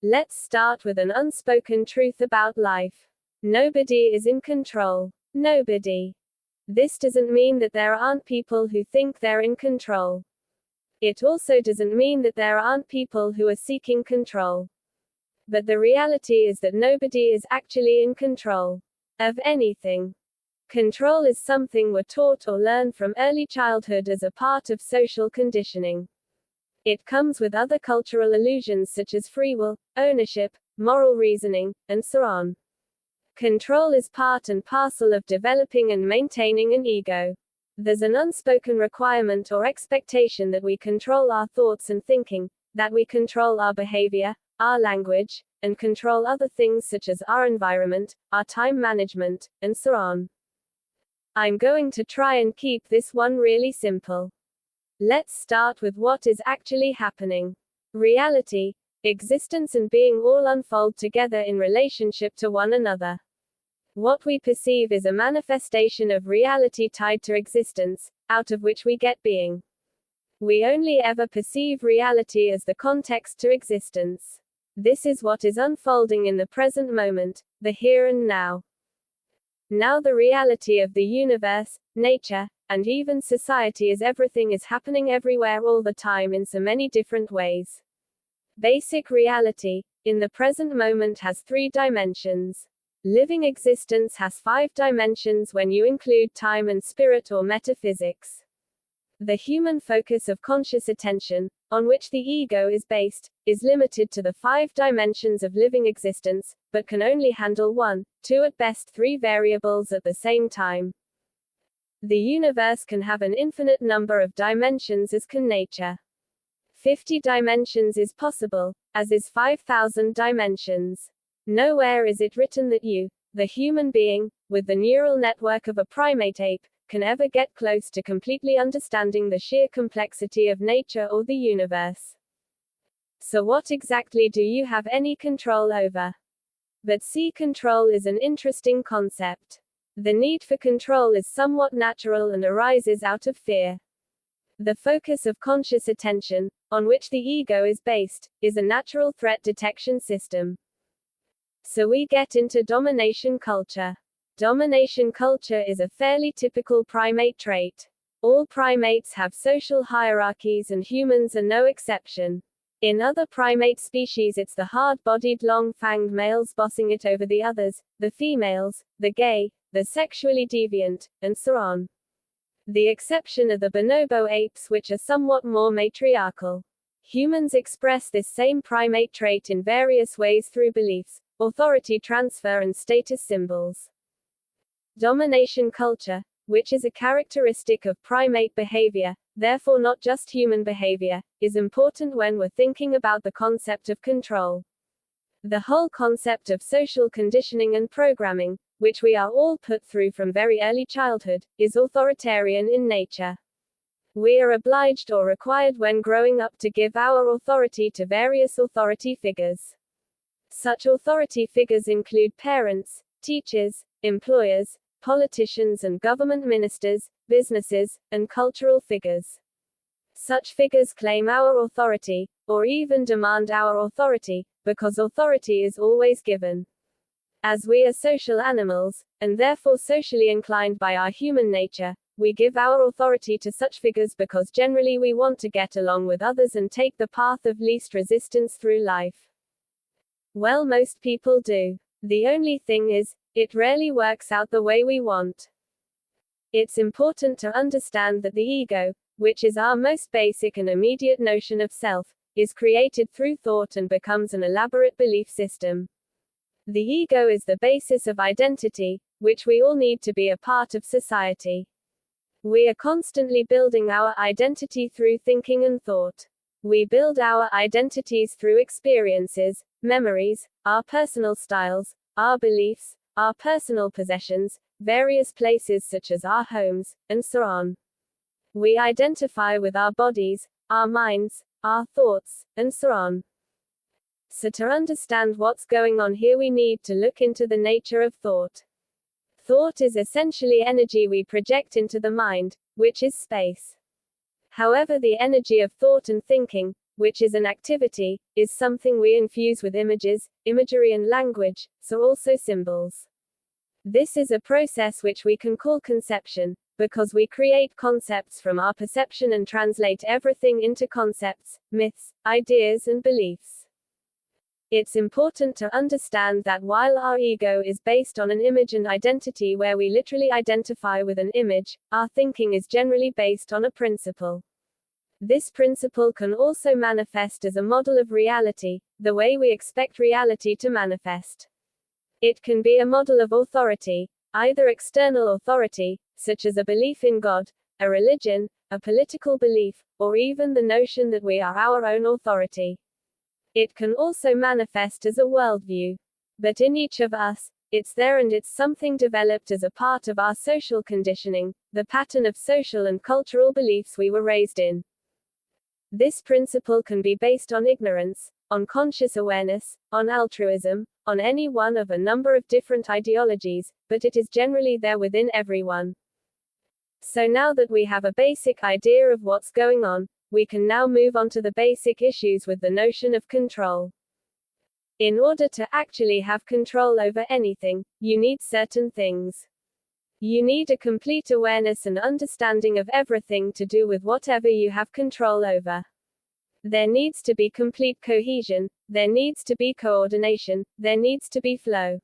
Let's start with an unspoken truth about life. Nobody is in control. Nobody. This doesn't mean that there aren't people who think they're in control. It also doesn't mean that there aren't people who are seeking control. But the reality is that nobody is actually in control of anything. Control is something we're taught or learn from early childhood as a part of social conditioning. It comes with other cultural illusions such as free will, ownership, moral reasoning, and so on. Control is part and parcel of developing and maintaining an ego. There's an unspoken requirement or expectation that we control our thoughts and thinking, that we control our behavior, our language, and control other things such as our environment, our time management, and so on. I'm going to try and keep this one really simple. Let's start with what is actually happening. Reality, existence and being all unfold together in relationship to one another. What we perceive is a manifestation of reality tied to existence, out of which we get being. We only ever perceive reality as the context to existence. This is what is unfolding in the present moment, the here and now. Now the reality of the universe, nature, and even society is everything is happening everywhere all the time in so many different ways. Basic reality, in the present moment has 3 dimensions. Living existence has 5 dimensions when you include time and spirit or metaphysics. The human focus of conscious attention, on which the ego is based, is limited to the 5 dimensions of living existence, but can only handle 1, 2 at best 3 variables at the same time. The universe can have an infinite number of dimensions as can nature. 50 dimensions is possible, as is 5,000 dimensions. Nowhere is it written that you, the human being, with the neural network of a primate ape, can ever get close to completely understanding the sheer complexity of nature or the universe. So what exactly do you have any control over? But see, control is an interesting concept. The need for control is somewhat natural and arises out of fear. The focus of conscious attention, on which the ego is based, is a natural threat detection system. So we get into domination culture. Domination culture is a fairly typical primate trait. All primates have social hierarchies and humans are no exception. In other primate species it's the hard-bodied long-fanged males bossing it over the others, the females, the gay, the sexually deviant, and so on. The exception are the bonobo apes, which are somewhat more matriarchal. Humans express this same primate trait in various ways through beliefs, authority transfer and status symbols. Domination culture, which is a characteristic of primate behavior, therefore not just human behavior, is important when we're thinking about the concept of control. The whole concept of social conditioning and programming, which we are all put through from very early childhood, is authoritarian in nature. We are obliged or required when growing up to give our authority to various authority figures. Such authority figures include parents, teachers, employers, politicians and government ministers, businesses, and cultural figures. Such figures claim our authority, or even demand our authority, because authority is always given. As we are social animals, and therefore socially inclined by our human nature, we give our authority to such figures because generally we want to get along with others and take the path of least resistance through life. Well, most people do. The only thing is, it rarely works out the way we want. It's important to understand that the ego, which is our most basic and immediate notion of self, is created through thought and becomes an elaborate belief system. The ego is the basis of identity, which we all need to be a part of society. We are constantly building our identity through thinking and thought. We build our identities through experiences, memories, our personal styles, our beliefs, our personal possessions, various places such as our homes, and so on. We identify with our bodies, our minds, our thoughts, and so on. So to understand what's going on here we need to look into the nature of thought. Thought is essentially energy we project into the mind, which is space. However, the energy of thought and thinking, which is an activity, is something we infuse with images, imagery and language, so also symbols. This is a process which we can call conception, because we create concepts from our perception and translate everything into concepts, myths, ideas and beliefs. It's important to understand that while our ego is based on an image and identity where we literally identify with an image, our thinking is generally based on a principle. This principle can also manifest as a model of reality, the way we expect reality to manifest. It can be a model of authority, either external authority, such as a belief in God, a religion, a political belief, or even the notion that we are our own authority. It can also manifest as a worldview. But in each of us, it's there and it's something developed as a part of our social conditioning, the pattern of social and cultural beliefs we were raised in. This principle can be based on ignorance, on conscious awareness, on altruism, on any one of a number of different ideologies, but it is generally there within everyone. So now that we have a basic idea of what's going on, we can now move on to the basic issues with the notion of control. In order to actually have control over anything, you need certain things. You need a complete awareness and understanding of everything to do with whatever you have control over. There needs to be complete cohesion, there needs to be coordination, there needs to be flow.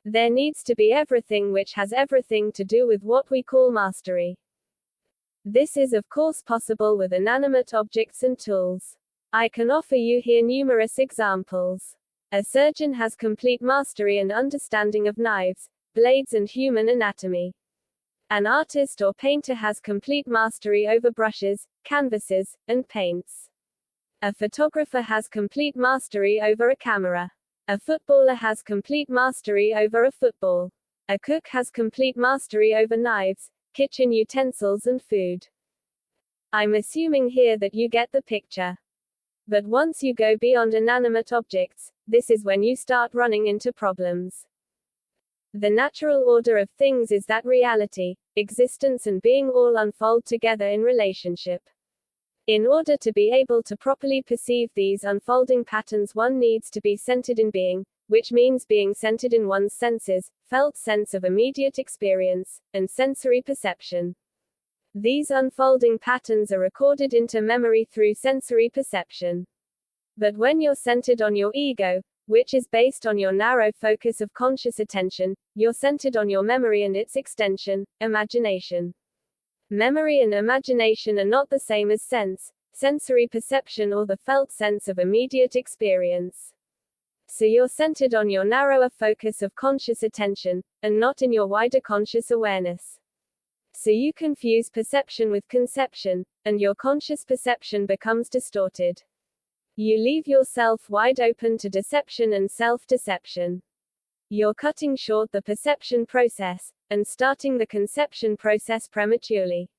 There needs to be everything which has everything to do with what we call mastery. This is of course possible with inanimate objects and tools. I can offer you here numerous examples. A surgeon has complete mastery and understanding of knives, blades and human anatomy. An artist or painter has complete mastery over brushes, canvases, and paints. A photographer has complete mastery over a camera. A footballer has complete mastery over a football. A cook has complete mastery over knives, kitchen utensils and food. I'm assuming here that you get the picture. But once you go beyond inanimate objects, this is when you start running into problems. The natural order of things is that reality, existence and being all unfold together in relationship. In order to be able to properly perceive these unfolding patterns, one needs to be centered in being, which means being centered in one's senses, felt sense of immediate experience, and sensory perception. These unfolding patterns are recorded into memory through sensory perception. But when you're centered on your ego, which is based on your narrow focus of conscious attention, you're centered on your memory and its extension, imagination. Memory and imagination are not the same as sense, sensory perception or the felt sense of immediate experience. So you're centered on your narrower focus of conscious attention, and not in your wider conscious awareness. So you confuse perception with conception, and your conscious perception becomes distorted. You leave yourself wide open to deception and self-deception. You're cutting short the perception process, and starting the conception process prematurely.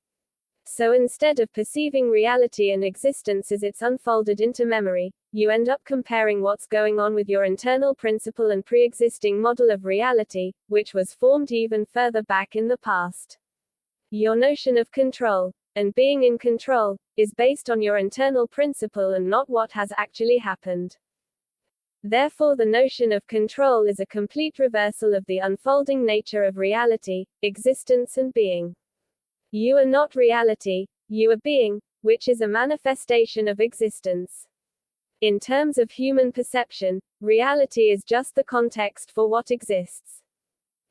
So instead of perceiving reality and existence as it's unfolded into memory, you end up comparing what's going on with your internal principle and pre-existing model of reality, which was formed even further back in the past. Your notion of control, and being in control, is based on your internal principle and not what has actually happened. Therefore, the notion of control is a complete reversal of the unfolding nature of reality, existence and being. You are not reality, you are being, which is a manifestation of existence. In terms of human perception, reality is just the context for what exists.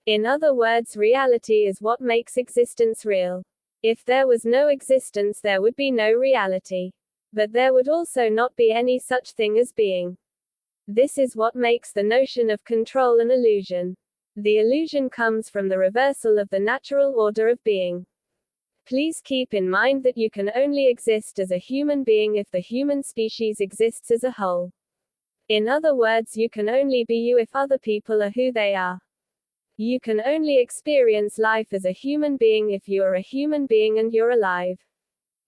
In other words, reality is what makes existence real. If there was no existence, there would be no reality. But there would also not be any such thing as being. This is what makes the notion of control an illusion. The illusion comes from the reversal of the natural order of being. Please keep in mind that you can only exist as a human being if the human species exists as a whole. In other words, you can only be you if other people are who they are. You can only experience life as a human being if you are a human being and you're alive.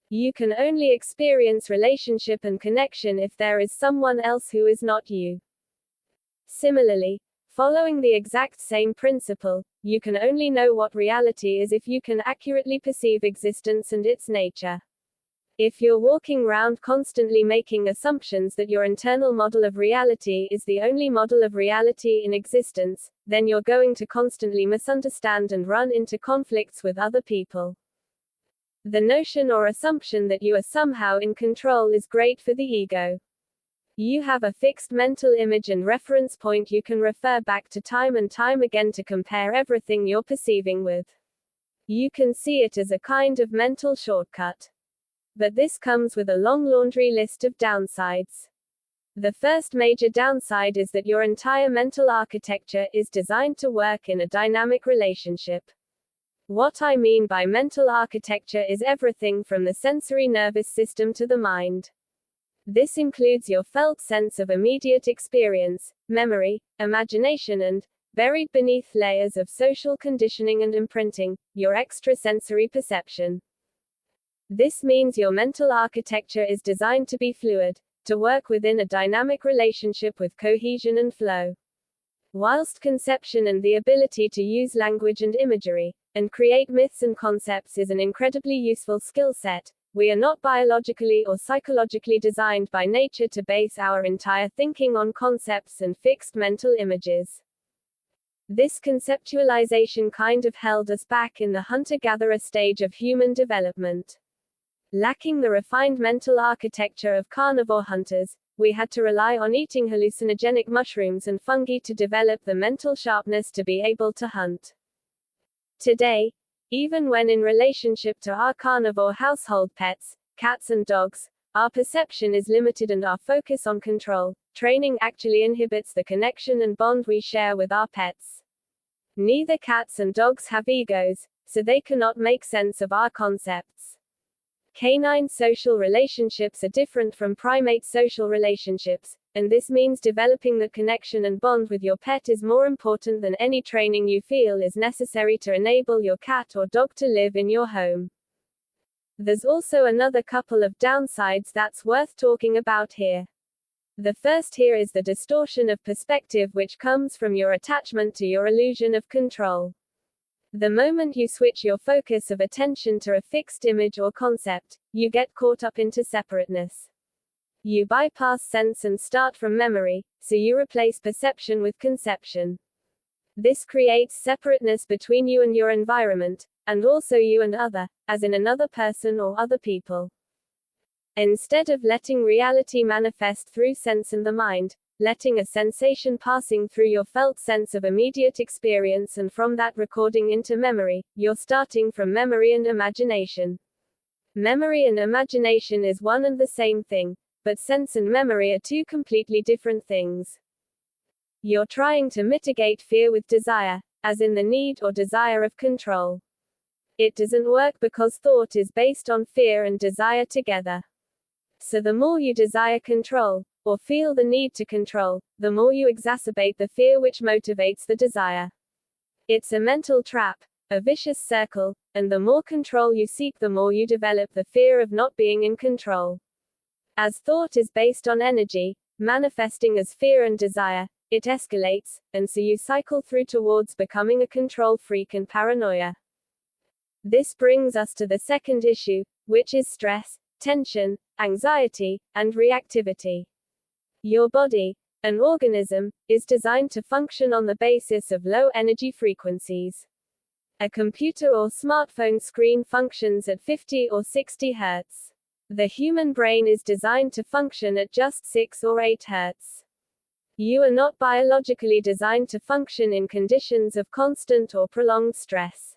You can only experience relationship and connection if there is someone else who is not you. Similarly, following the exact same principle, you can only know what reality is if you can accurately perceive existence and its nature. If you're walking around constantly making assumptions that your internal model of reality is the only model of reality in existence, then you're going to constantly misunderstand and run into conflicts with other people. The notion or assumption that you are somehow in control is great for the ego. You have a fixed mental image and reference point you can refer back to time and time again to compare everything you're perceiving with. You can see it as a kind of mental shortcut. But this comes with a long laundry list of downsides. The first major downside is that your entire mental architecture is designed to work in a dynamic relationship. What I mean by mental architecture is everything from the sensory nervous system to the mind. This includes your felt sense of immediate experience, memory, imagination and, buried beneath layers of social conditioning and imprinting, your extrasensory perception. This means your mental architecture is designed to be fluid, to work within a dynamic relationship with cohesion and flow. Whilst conception and the ability to use language and imagery, and create myths and concepts is an incredibly useful skill set, we are not biologically or psychologically designed by nature to base our entire thinking on concepts and fixed mental images. This conceptualization kind of held us back in the hunter-gatherer stage of human development. Lacking the refined mental architecture of carnivore hunters, we had to rely on eating hallucinogenic mushrooms and fungi to develop the mental sharpness to be able to hunt. Today, even when in relationship to our carnivore household pets, cats and dogs, our perception is limited and our focus on control, training actually inhibits the connection and bond we share with our pets. Neither cats and dogs have egos, so they cannot make sense of our concepts. Canine social relationships are different from primate social relationships, and this means developing the connection and bond with your pet is more important than any training you feel is necessary to enable your cat or dog to live in your home. There's also another couple of downsides that's worth talking about here. The first here is the distortion of perspective which comes from your attachment to your illusion of control. The moment you switch your focus of attention to a fixed image or concept, you get caught up into separateness. You bypass sense and start from memory, so you replace perception with conception. This creates separateness between you and your environment, and also you and other, as in another person or other people. Instead of letting reality manifest through sense and the mind, letting a sensation passing through your felt sense of immediate experience and from that recording into memory, you're starting from memory and imagination. Memory and imagination is one and the same thing, but sense and memory are two completely different things. You're trying to mitigate fear with desire, as in the need or desire of control. It doesn't work because thought is based on fear and desire together. So the more you desire control, or feel the need to control, the more you exacerbate the fear which motivates the desire. It's a mental trap, a vicious circle, and the more control you seek, the more you develop the fear of not being in control. As thought is based on energy, manifesting as fear and desire, it escalates, and so you cycle through towards becoming a control freak and paranoia. This brings us to the second issue, which is stress, tension, anxiety, and reactivity. Your body, an organism, is designed to function on the basis of low energy frequencies. A computer or smartphone screen functions at 50 or 60 Hz. The human brain is designed to function at just 6 or 8 Hz. You are not biologically designed to function in conditions of constant or prolonged stress.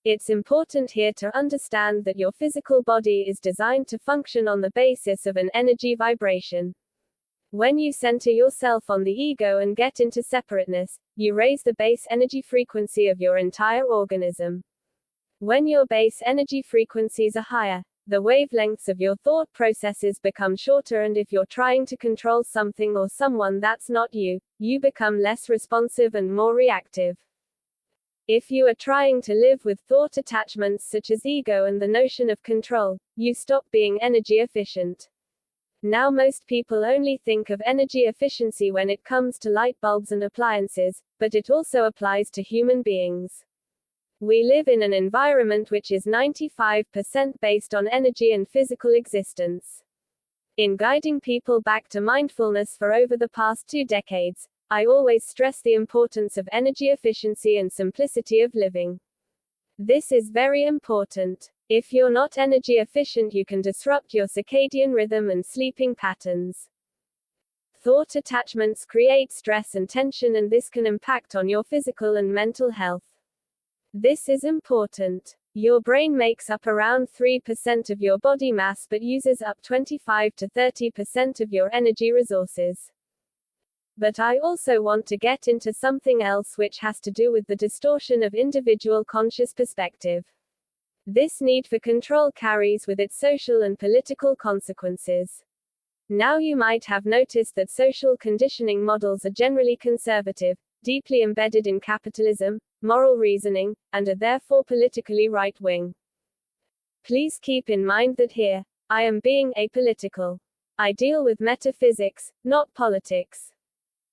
It's important here to understand that your physical body is designed to function on the basis of an energy vibration. When you center yourself on the ego and get into separateness, you raise the base energy frequency of your entire organism. When your base energy frequencies are higher, the wavelengths of your thought processes become shorter, and if you're trying to control something or someone that's not you, you become less responsive and more reactive. If you are trying to live with thought attachments such as ego and the notion of control, you stop being energy efficient. Now most people only think of energy efficiency when it comes to light bulbs and appliances, but it also applies to human beings. We live in an environment which is 95% based on energy and physical existence. In guiding people back to mindfulness for over the past 2 decades, I always stress the importance of energy efficiency and simplicity of living. This is very important. If you're not energy efficient, you can disrupt your circadian rhythm and sleeping patterns. Thought attachments create stress and tension, and this can impact on your physical and mental health. This is important. Your brain makes up around 3% of your body mass but uses up 25 to 30% of your energy resources. But I also want to get into something else which has to do with the distortion of individual conscious perspective. This need for control carries with it social and political consequences. Now you might have noticed that social conditioning models are generally conservative, deeply embedded in capitalism, moral reasoning, and are therefore politically right-wing. Please keep in mind that here, I am being apolitical. I deal with metaphysics, not politics.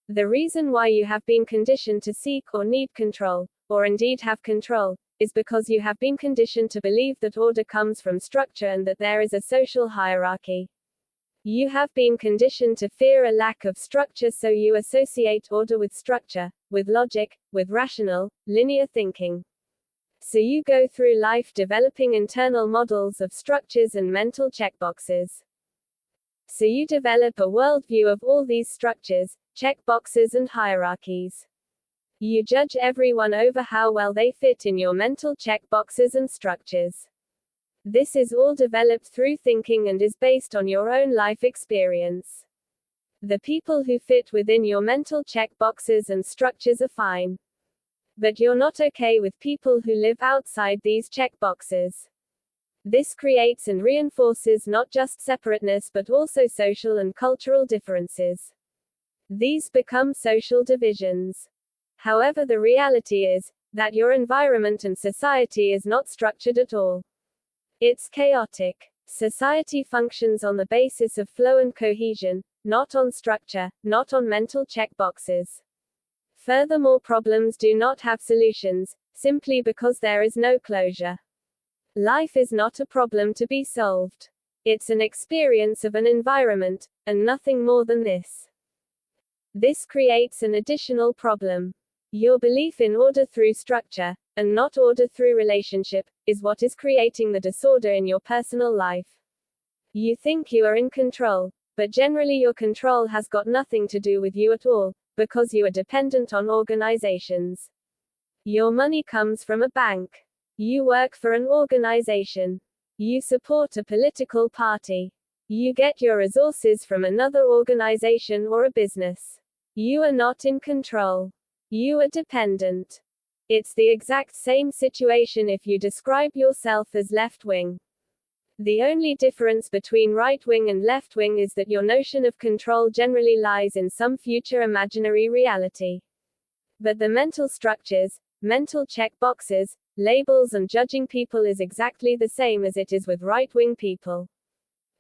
The reason why you have been conditioned to seek or need control, or indeed have control, is because you have been conditioned to believe that order comes from structure and that there is a social hierarchy. You have been conditioned to fear a lack of structure, so you associate order with structure, with logic, with rational, linear thinking. So you go through life developing internal models of structures and mental checkboxes. So you develop a worldview of all these structures, checkboxes, and hierarchies. You judge everyone over how well they fit in your mental checkboxes and structures. This is all developed through thinking and is based on your own life experience. The people who fit within your mental checkboxes and structures are fine. But you're not okay with people who live outside these checkboxes. This creates and reinforces not just separateness but also social and cultural differences. These become social divisions. However, the reality is that your environment and society is not structured at all. It's chaotic. Society functions on the basis of flow and cohesion, not on structure, not on mental checkboxes. Furthermore, problems do not have solutions, simply because there is no closure. Life is not a problem to be solved. It's an experience of an environment, and nothing more than this. This creates an additional problem. Your belief in order through structure, and not order through relationship, is what is creating the disorder in your personal life. You think you are in control, but generally your control has got nothing to do with you at all, because you are dependent on organizations. Your money comes from a bank. You work for an organization. You support a political party. You get your resources from another organization or a business. You are not in control. You are dependent. It's the exact same situation if you describe yourself as left-wing. The only difference between right-wing and left-wing is that your notion of control generally lies in some future imaginary reality. But the mental structures, mental checkboxes, labels and judging people is exactly the same as it is with right-wing people.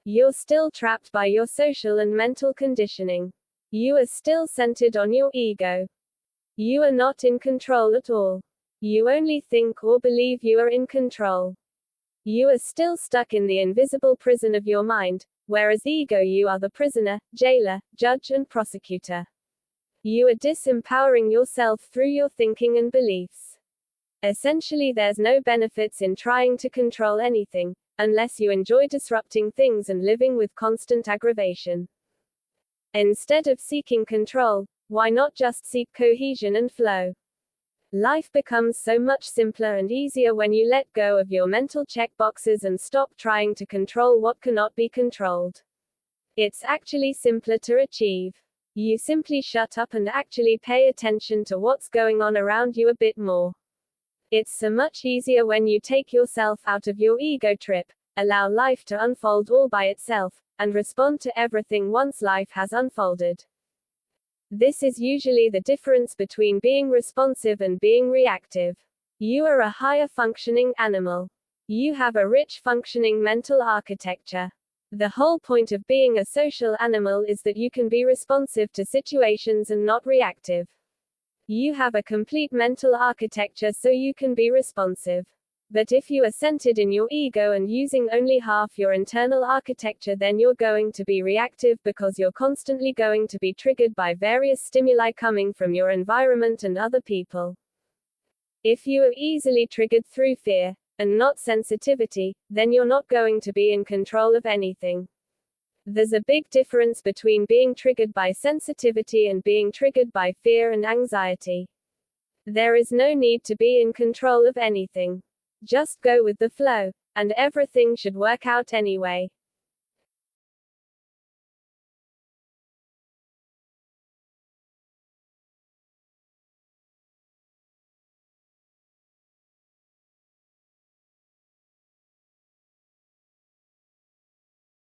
You're still trapped by your social and mental conditioning. You are still centered on your ego. You are not in control at all. You only think or believe you are in control. You are still stuck in the invisible prison of your mind, whereas ego you are the prisoner, jailer, judge and prosecutor. You are disempowering yourself through your thinking and beliefs. Essentially, there's no benefits in trying to control anything, unless you enjoy disrupting things and living with constant aggravation. Instead of seeking control, why not just seek cohesion and flow? Life becomes so much simpler and easier when you let go of your mental checkboxes and stop trying to control what cannot be controlled. It's actually simpler to achieve. You simply shut up and actually pay attention to what's going on around you a bit more. It's so much easier when you take yourself out of your ego trip, allow life to unfold all by itself, and respond to everything once life has unfolded. This is usually the difference between being responsive and being reactive. You are a higher functioning animal. You have a rich functioning mental architecture. The whole point of being a social animal is that you can be responsive to situations and not reactive. You have a complete mental architecture so you can be responsive. But if you are centered in your ego and using only half your internal architecture, then you're going to be reactive because you're constantly going to be triggered by various stimuli coming from your environment and other people. If you are easily triggered through fear, and not sensitivity, then you're not going to be in control of anything. There's a big difference between being triggered by sensitivity and being triggered by fear and anxiety. There is no need to be in control of anything. Just go with the flow, and everything should work out anyway.